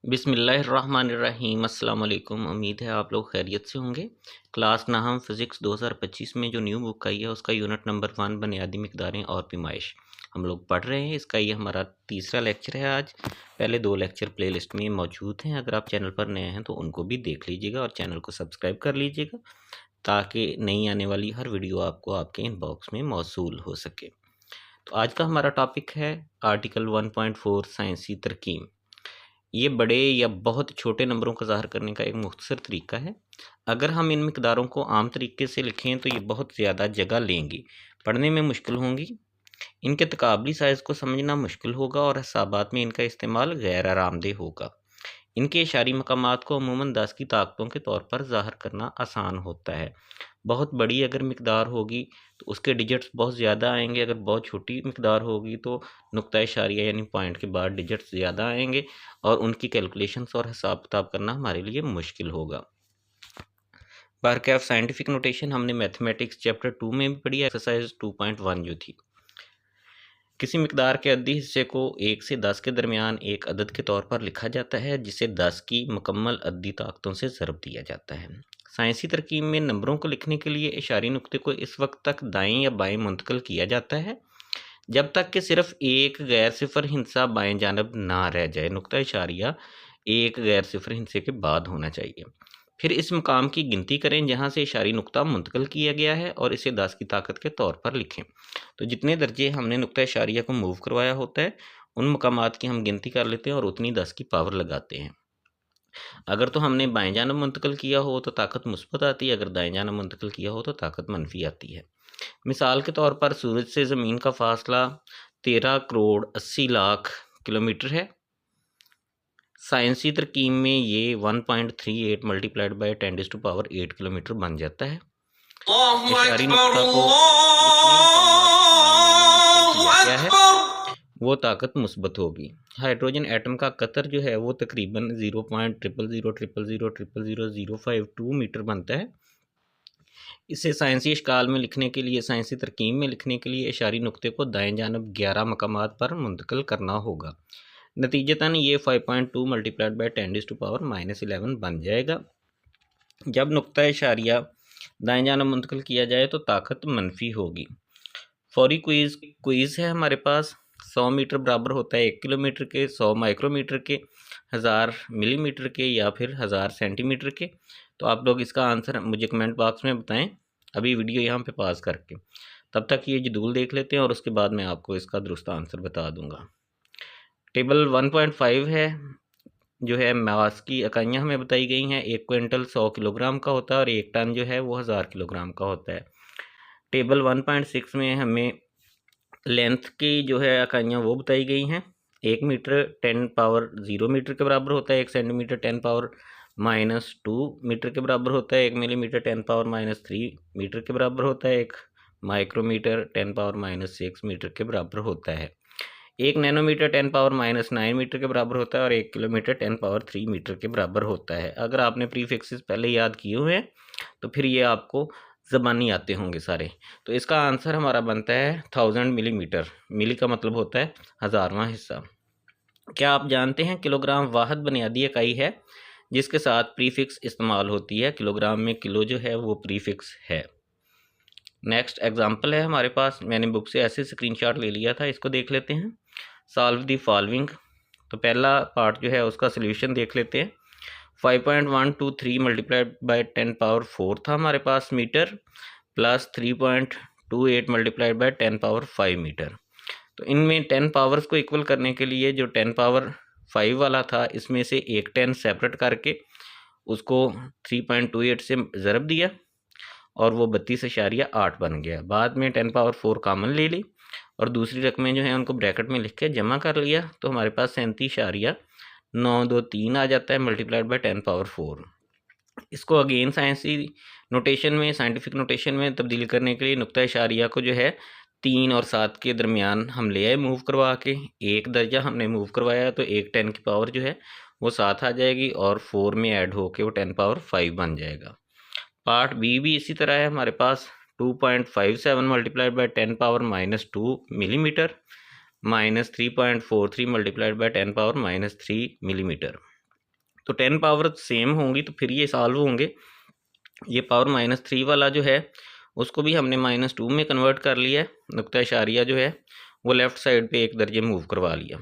बिस्मिल्लाहिर्रहमानिर्रहीम अस्सलाम वालेकुम। उम्मीद है आप लोग खैरियत से होंगे। क्लास नाहम फ़िज़िक्स 2025 में जो न्यू बुक आई है उसका यूनिट नंबर 1 बुनियादी मिक़दारें और पैमाइश हम लोग पढ़ रहे हैं। इसका ये हमारा तीसरा लेक्चर है आज। पहले 2 लेक्चर प्लेलिस्ट में मौजूद हैं, अगर आप चैनल पर नए हैं तो उनको भी देख लीजिएगा और चैनल को सब्सक्राइब कर लीजिएगा ताकि नई आने वाली हर वीडियो आपको आपके इनबॉक्स में मौसूल हो सके। तो आज का हमारा टॉपिक है आर्टिकल 1.4 साइंसी तरकीब। ये बड़े या बहुत छोटे नंबरों को ज़ाहिर करने का एक मुख्तसर तरीका है। अगर हम इन मिक़दारों को आम तरीके से लिखें तो ये बहुत ज़्यादा जगह लेंगी, पढ़ने में मुश्किल होंगी, इनके तकाबली साइज़ को समझना मुश्किल होगा और हिसाबात में इनका इस्तेमाल गैर आरामदेह होगा। इनके इशारी मकामात को अमूमन 10 की ताकतों के तौर पर ज़ाहिर करना आसान होता है। बहुत बड़ी अगर मिक़दार होगी तो उसके डिजिट्स बहुत ज़्यादा आएंगे, अगर बहुत छोटी मिक़दार होगी तो नुक्ता इशारिया यानी पॉइंट के बाद डिजिट्स ज़्यादा आएंगे और उनकी कैलकुलेशंस और हिसाब किताब करना हमारे लिए मुश्किल होगा। बारकैफ साइंटिफिक नोटेशन हमने मैथमेटिक्स चैप्टर 2 में भी पढ़ी, एक्सरसाइज 2.1 जो थी। किसी मिक़दार के अद्दी हिस्से को 1 से 10 के दरमियान एक अदद के तौर पर लिखा जाता है जिसे 10 की मुकम्मल अद्दी ताकतों से ज़रब दिया जाता है। साइंसी तरकीब में नंबरों को लिखने के लिए इशारी नुक्ते को इस वक्त तक दाएं या बाएं मुंतकिल किया जाता है जब तक कि सिर्फ एक गैर सिफर हिस्सा बाएं जानब ना रह जाए। नुक्ता इशारिया एक गैर सिफर हिस्से के बाद होना चाहिए। फिर इस मुकाम की गिनती करें जहां से इशारी नुक्ता मुंतकिल किया गया है और इसे 10 की ताकत के तौर पर लिखें। तो जितने दर्जे हमने नुक्ता इशारिया को मूव करवाया होता है उन मुकामात की हम गिनती कर लेते हैं और उतनी 10 की पावर लगाते हैं। अगर तो हमने बाएं जानब मुंतकिल किया हो तो ताकत मुस्बत आती है, अगर दाएं जानब मुंतकिल किया हो तो ताकत मनफी आती है। मिसाल के तौर पर सूरज से ज़मीन का फासला 13 करोड़ 80 लाख किलोमीटर है। साइंसी तरकीब में ये 1.38 मल्टीप्लाइड बाई 10⁸ किलोमीटर बन जाता है। इशारी नुक्ता को किया है वो ताकत मुस्बत होगी। हाइड्रोजन एटम का कतर जो है वो तकरीबन 0.0000000052 मीटर बनता है। इसे साइंसी इश्काल में लिखने के लिए, साइंसी तरकीब में लिखने के लिए इशारी नुक्ते को दाएं जानब 11 मकामात पर मुंतकिल करना होगा। नतीजतन ये 5.2 मल्टीप्लाइड बाई 10⁻⁻11 बन जाएगा। जब नुक्ता इशारिया दाएं जानब मुंतकिल किया जाए तो ताकत मनफी होगी। फौरी क्विज़ है हमारे पास। 100 मीटर बराबर होता है 1 किलोमीटर के, 100 माइक्रोमीटर के, 1000 मिलीमीटर के या फिर 1000 सेंटीमीटर के। तो आप लोग इसका आंसर मुझे कमेंट बॉक्स में बताएं अभी वीडियो यहाँ पे पास करके। तब तक ये जदूल देख लेते हैं और उसके बाद मैं आपको इसका दुरुस्त आंसर बता दूंगा। टेबल 1.5 है जो है मास की इकाइयाँ हमें बताई गई हैं। 1 क्विंटल 100 किलोग्राम का होता है और 1 टन जो है वो 1000 किलोग्राम का होता है। टेबल 1.6 में हमें लेंथ की जो है इकाइयाँ वो बताई गई हैं। 1 मीटर 10 पावर 0 मीटर के बराबर होता है, 1 सेंटीमीटर 10 पावर -2 मीटर के बराबर होता है, 1 मिलीमीटर 10 पावर -3 मीटर के बराबर होता है, 1 माइक्रोमीटर 10 पावर -6 मीटर के बराबर होता है, 1 नैनोमीटर 10 पावर -9 मीटर के बराबर होता है और 1 किलोमीटर 10 पावर 3 मीटर के बराबर होता है। अगर आपने प्रीफिक्सेस पहले याद किए हुए हैं तो फिर ये आपको ज़बानी आते होंगे सारे। तो इसका आंसर हमारा बनता है 1000 मिलीमीटर। मिली का मतलब होता है हज़ारवां हिस्सा। क्या आप जानते हैं किलोग्राम वाहद बुनियादी इकाई है जिसके साथ प्रीफिक्स इस्तेमाल होती है। किलोग्राम में किलो जो है वो प्रीफिक्स है। नेक्स्ट एग्जाम्पल है हमारे पास, मैंने बुक से ऐसे स्क्रीनशॉट ले लिया था, इसको देख लेते हैं। Solve the following. तो पहला पार्ट जो है उसका सोल्यूशन देख लेते हैं। 5.123 मल्टीप्लाइड बाई 10 पावर 4 था हमारे पास metre, plus 3.28 multiplied by 10 power 5 metre. तो इनमें 10 पावर्स को इक्वल करने के लिए जो 10 पावर 5 वाला था इसमें से एक 10 सेपरेट करके उसको 3.28 से ज़रब दिया और वो 32.8 बन गया। बाद में 10 पावर 4 कॉमन ले ली और दूसरी रकमें जो हैं उनको ब्रैकेट में लिख के जमा कर लिया तो हमारे पास 37.923 आ जाता है मल्टीप्लाइड बाई 10 पावर 4। इसको अगेन साइंसी नोटेशन में, साइंटिफिक नोटेशन में तब्दील करने के लिए नुक्ता इशारिया को जो है 3 और 7 के दरमियान हम ले आए मूव करवा के। एक दर्जा हमने मूव करवाया तो एक 10 की पावर जो है वो 7 आ जाएगी और 4 में ऐड होके वो 10 पावर 5 बन जाएगा। पार्ट बी भी इसी तरह है हमारे पास। 2.57 multiplied by 10 power -2 millimetre, -3.43 multiplied by 10 power -3 millimetre. तो 10 पावर सेम होंगी तो फिर ये सॉल्व होंगे। ये पावर -3 वाला जो है उसको भी हमने -2 में कन्वर्ट कर लिया है, नुक्ता इशारिया जो है वो लेफ़्ट साइड पे 1 दर्जे मूव करवा लिया,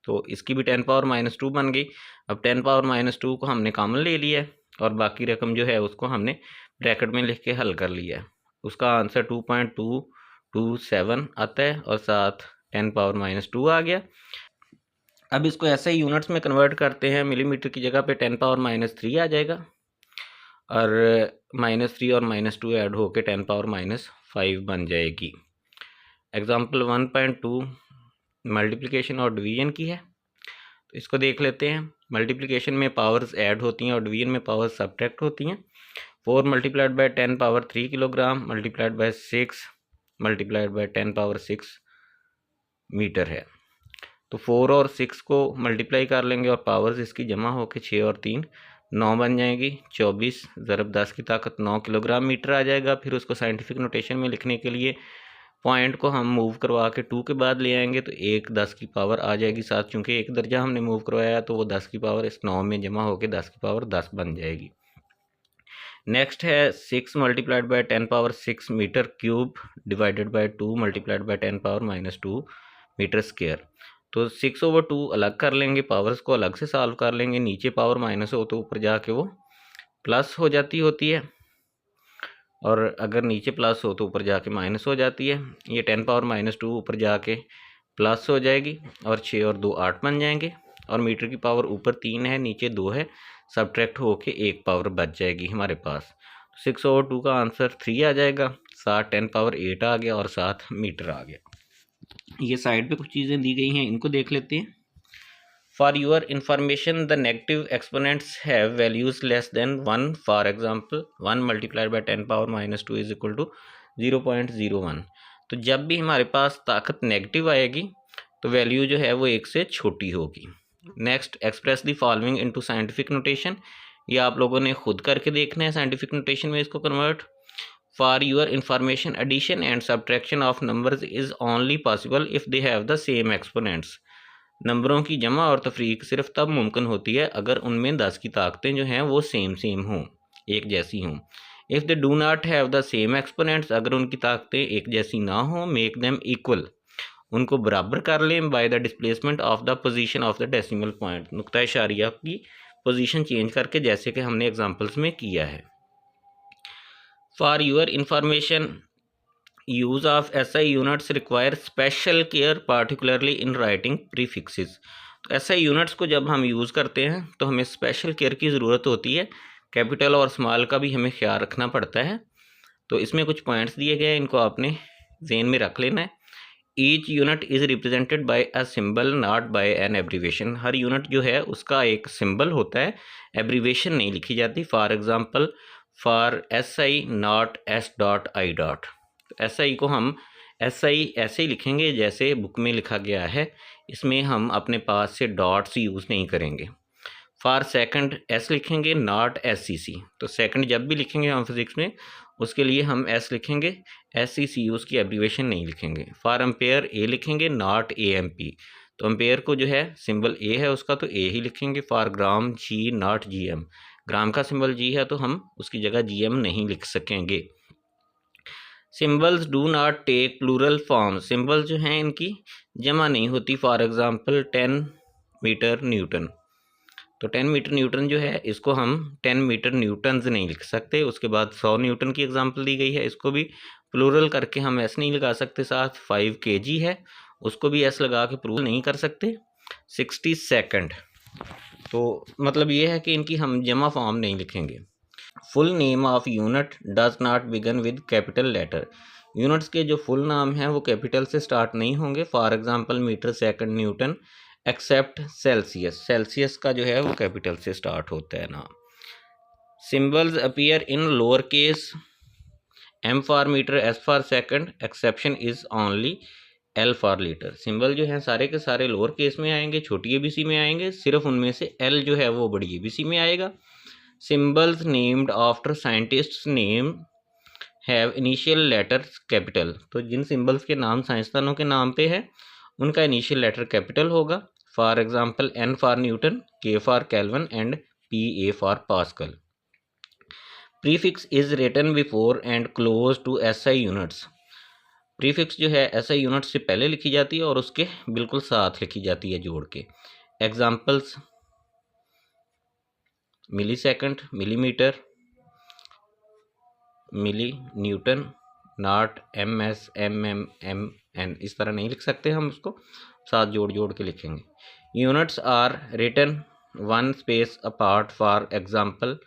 तो इसकी भी 10 पावर -2 बन गई। अब 10 पावर -2 को हमने कॉमन ले लिया है और बाकी रकम जो है उसको हमने ब्रैकेट में लिख के हल कर लिया है। उसका आंसर 2.227 आता है और साथ 10 पावर -2 आ गया। अब इसको ऐसे ही यूनिट्स में कन्वर्ट करते हैं, मिलीमीटर की जगह पे 10 पावर -3 आ जाएगा और -3 और -2 ऐड होके 10 पावर -5 बन जाएगी। एग्जाम्पल 1.2 मल्टीप्लिकेशन और डिवीजन की है, तो इसको देख लेते हैं। मल्टीप्लिकेशन में पावर्स ऐड होती हैं और डिवीजन में पावर्स सब्ट्रैक्ट होती हैं। 4 multiplied by 10 power 3 kilogram multiplied by 6 multiplied by 10 power 6 metre है। तो 4 और 6 को मल्टीप्लाई कर लेंगे और पावर्स इसकी जमा होकर 6 और 3 9 बन जाएगी। 24 ज़रब 10 की ताकत 9 किलोग्राम मीटर आ जाएगा। फिर उसको साइंटिफिक नोटेशन में लिखने के लिए पॉइंट को हम मूव करवा के 2 के बाद ले आएंगे तो 1 10 की पावर आ जाएगी साथ, चूँकि 1 दर्जा हमने मूव करवाया तो वो 10 की पावर इस 9 में जमा होकर 10 की पावर 10 बन जाएगी। नेक्स्ट है 6 multiplied by 10 power 6 metre cube divided by 2 multiplied by 10 power -2 metre square. तो 6/2 अलग कर लेंगे, पावर्स को अलग से सॉल्व कर लेंगे। नीचे पावर माइनस हो तो ऊपर जाके वो प्लस हो जाती होती है और अगर नीचे प्लस हो तो ऊपर जाके माइनस हो जाती है। ये 10 पावर -2 ऊपर जाके प्लस हो जाएगी और 6 और 2 8 बन जाएंगे और मीटर की पावर ऊपर 3 है नीचे 2 है, सब्ट्रैक्ट होके 1 पावर बच जाएगी हमारे पास। 6/2 का आंसर 3 आ जाएगा, साथ 10 पावर 8 आ गया और साथ मीटर आ गया। ये साइड पे कुछ चीज़ें दी गई हैं, इनको देख लेते हैं। For your information the negative exponents have values less than 1। For example 1 multiplied by 10 power -2 is equal to 0.01। तो जब भी हमारे पास ताकत नेगेटिव आएगी तो वैल्यू जो है वो 1 से छोटी होगी। Next, express the following into scientific notation. ये आप लोगों ने खुद करके देखना है साइंटिफिक नोटेशन में इसको convert. For your information addition and subtraction of numbers is only possible if they have the same exponents. नंबरों की जमा और तफरीक सिर्फ तब मुमकिन होती है अगर उनमें 10 की ताकतें जो हैं वो सेम हों, एक जैसी हों। If they do not have the same exponents, अगर उनकी ताकतें एक जैसी ना हों, मेक देम इक्वल, उनको बराबर कर लें by the displacement of the position of the decimal point, नुक्ता इशारिया की पोजीशन चेंज करके, जैसे कि हमने एग्जांपल्स में किया है। For your information use of SI units require special care particularly in writing prefixes. तो SI यूनिट्स को जब हम यूज़ करते हैं तो हमें स्पेशल केयर की ज़रूरत होती है, कैपिटल और स्मॉल का भी हमें ख्याल रखना पड़ता है। तो इसमें कुछ पॉइंट्स दिए गए हैं, इनको आपने ज़हन में रख लेना है। Each unit is represented by a symbol not by an abbreviation. हर यूनिट जो है उसका एक सिंबल होता है, एब्रीवेशन नहीं लिखी जाती। For example for SI not S.I. SI को हम SI ऐसे ही लिखेंगे जैसे बुक में लिखा गया है, इसमें हम अपने पास से डॉट्स यूज़ नहीं करेंगे। फॉर सेकंड S लिखेंगे, नॉट SCC। तो सेकंड जब भी लिखेंगे हम फिज़िक्स में उसके लिए हम S लिखेंगे, SCC उसकी एब्रीवेशन नहीं लिखेंगे। फॉर एम्पेयर A लिखेंगे, नॉट AMP। तो एम्पेयर को जो है सिंबल A है उसका तो A ही लिखेंगे। For gram G not GM, ग्राम का सिंबल G है तो हम उसकी जगह GM नहीं लिख सकेंगे। Symbols do not take plural form, symbols जो हैं इनकी जमा नहीं होती। फॉर एग्जांपल 10 मीटर न्यूटन, तो 10 मीटर न्यूटन जो है इसको हम 10 मीटर न्यूटन्स नहीं लिख सकते। उसके बाद 100 न्यूटन की एग्जांपल दी गई है, इसको भी प्लूरल करके हम एस नहीं लगा सकते। साथ 5 kg है, उसको भी एस लगा के प्लूरल नहीं कर सकते। 60 सेकंड, तो मतलब ये है कि इनकी हम जमा फॉर्म नहीं लिखेंगे। Full name of unit does not begin with capital letter, units के जो फुल नाम हैं वो कैपिटल से स्टार्ट नहीं होंगे। For example metre second newton except Celsius, Celsius का जो है वो कैपिटल से स्टार्ट होता है नाम। Symbols appear in lower case, M for metre, S for second, exception is only L for litre. Symbol जो है सारे के सारे लोअर केस में आएंगे, छोटी ABC में आएंगे, सिर्फ उनमें से L जो है वो बड़ी ABC में आएगा। Symbols named after scientists name have initial letters capital, तो जिन सिंबल्स के नाम साइंसदानों के नाम पे है उनका इनिशियल लेटर कैपिटल होगा। For example N for Newton, K for kelvin and PA for Pascal. Prefix is written before and close to SI units. Prefix जो है SI यूनिट से पहले लिखी जाती है और उसके बिल्कुल साथ लिखी जाती है जोड़ के। Examples millisecond, millimetre, milli, newton, not, MS, MM, MN, इस तरह नहीं लिख सकते हम, उसको साथ जोड़ जोड़ के लिखेंगे। Units are written one space apart, for example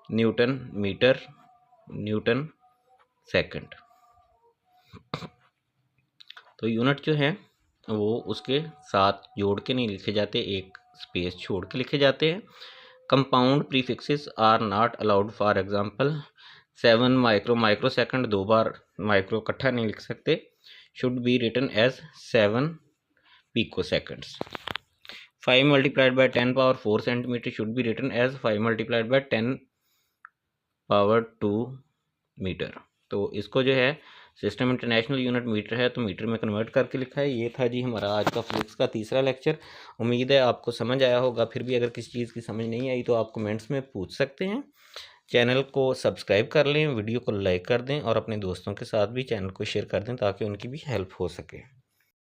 newton metre, newton second. तो यूनिट जो है वो उसके साथ जोड़ के नहीं लिखे जाते, एक स्पेस छोड़ के लिखे जाते हैं। Compound prefixes are not allowed, for example 7 microsecond, 2 बार माइक्रो इकट्ठा नहीं लिख सकते। Should be written as 7 picoseconds. 5 multiplied by 10 power 4 centimetre should be written as 5 multiplied by 10 power 2 metre. तो इसको जो है सिस्टम इंटरनेशनल यूनिट मीटर है तो मीटर में कन्वर्ट करके लिखा है। ये था जी हमारा आज का फिजिक्स का तीसरा लेक्चर। उम्मीद है आपको समझ आया होगा। फिर भी अगर किसी चीज़ की समझ नहीं आई तो आप कमेंट्स में पूछ सकते हैं। चैनल को सब्सक्राइब कर लें, वीडियो को लाइक कर दें और अपने दोस्तों के साथ भी चैनल को शेयर कर दें ताकि उनकी भी हेल्प हो सके।